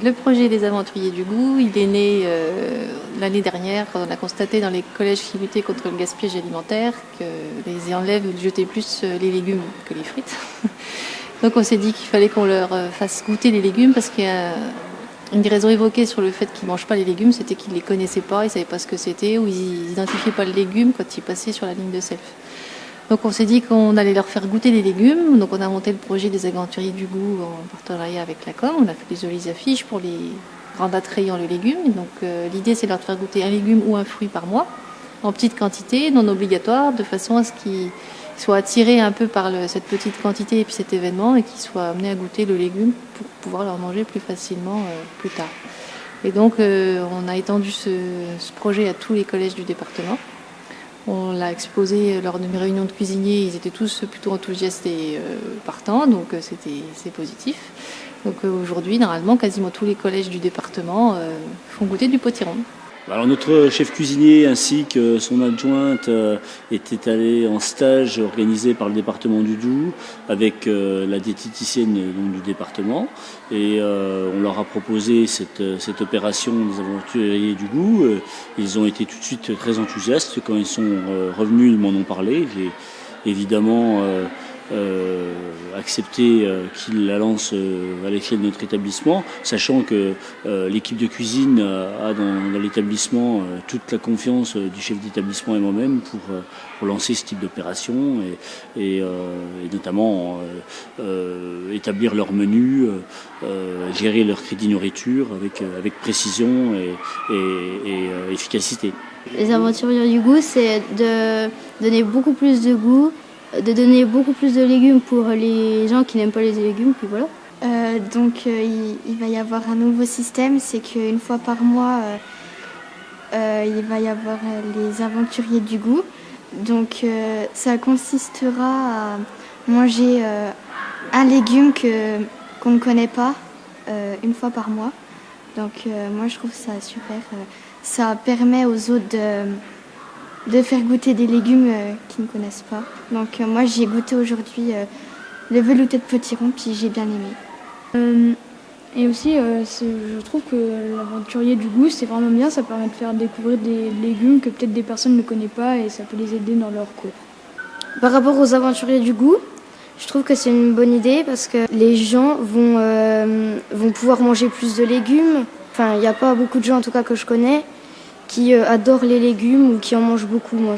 Le projet des Aventuriers du Goût, il est né l'année dernière quand on a constaté dans les collèges qui luttaient contre le gaspillage alimentaire que les élèves jetaient plus les légumes que les frites. Donc on s'est dit qu'il fallait qu'on leur fasse goûter les légumes parce qu'il y a une des raisons évoquées sur le fait qu'ils ne mangent pas les légumes, c'était qu'ils ne les connaissaient pas, ils ne savaient pas ce que c'était ou ils n'identifiaient pas le légume quand ils passaient sur la ligne de self. Donc on s'est dit qu'on allait leur faire goûter les légumes. Donc on a monté le projet des Aventuriers du Goût en partenariat avec la com. On a fait des jolies affiches pour les grands attrayants le légume. Donc l'idée c'est de leur faire goûter un légume ou un fruit par mois, en petite quantité, non obligatoire, de façon à ce qu'ils soient attirés un peu par cette petite quantité et puis cet événement et qu'ils soient amenés à goûter le légume pour pouvoir leur manger plus facilement plus tard. Et donc on a étendu ce projet à tous les collèges du département. On l'a exposé lors d'une réunion de cuisiniers, ils étaient tous plutôt enthousiastes et partants, donc c'est positif. Donc aujourd'hui, normalement, quasiment tous les collèges du département font goûter du potiron. Alors notre chef cuisinier ainsi que son adjointe étaient allés en stage organisé par le département du Doubs avec la diététicienne du département et on leur a proposé cette opération des Aventuriers du Goût. Ils ont été tout de suite très enthousiastes. Quand ils sont revenus, ils m'en ont parlé. J'ai évidemment accepté qu'il la lance à l'échelle de notre établissement, sachant que l'équipe de cuisine a dans l'établissement toute la confiance du chef d'établissement et moi-même pour lancer ce type d'opération et notamment établir leur menu, gérer leur crédit nourriture avec précision et efficacité. Les Aventuriers du Goût, c'est de donner beaucoup plus de goût, de donner beaucoup plus de légumes pour les gens qui n'aiment pas les légumes, puis voilà. Il va y avoir un nouveau système, c'est qu'une fois par mois, il va y avoir les Aventuriers du Goût. Donc ça consistera à manger un légume qu'on ne connaît pas une fois par mois. Donc moi je trouve ça super. Ça permet aux autres de faire goûter des légumes qu'ils ne connaissent pas. Donc moi j'ai goûté aujourd'hui le velouté de potiron, puis j'ai bien aimé. Et aussi, je trouve que l'Aventurier du Goût, c'est vraiment bien, ça permet de faire découvrir des légumes que peut-être des personnes ne connaissent pas et ça peut les aider dans leur cours. Par rapport aux Aventuriers du Goût, je trouve que c'est une bonne idée parce que les gens vont pouvoir manger plus de légumes. Enfin, il n'y a pas beaucoup de gens, en tout cas que je connais, qui adorent les légumes ou qui en mangent beaucoup. Moi,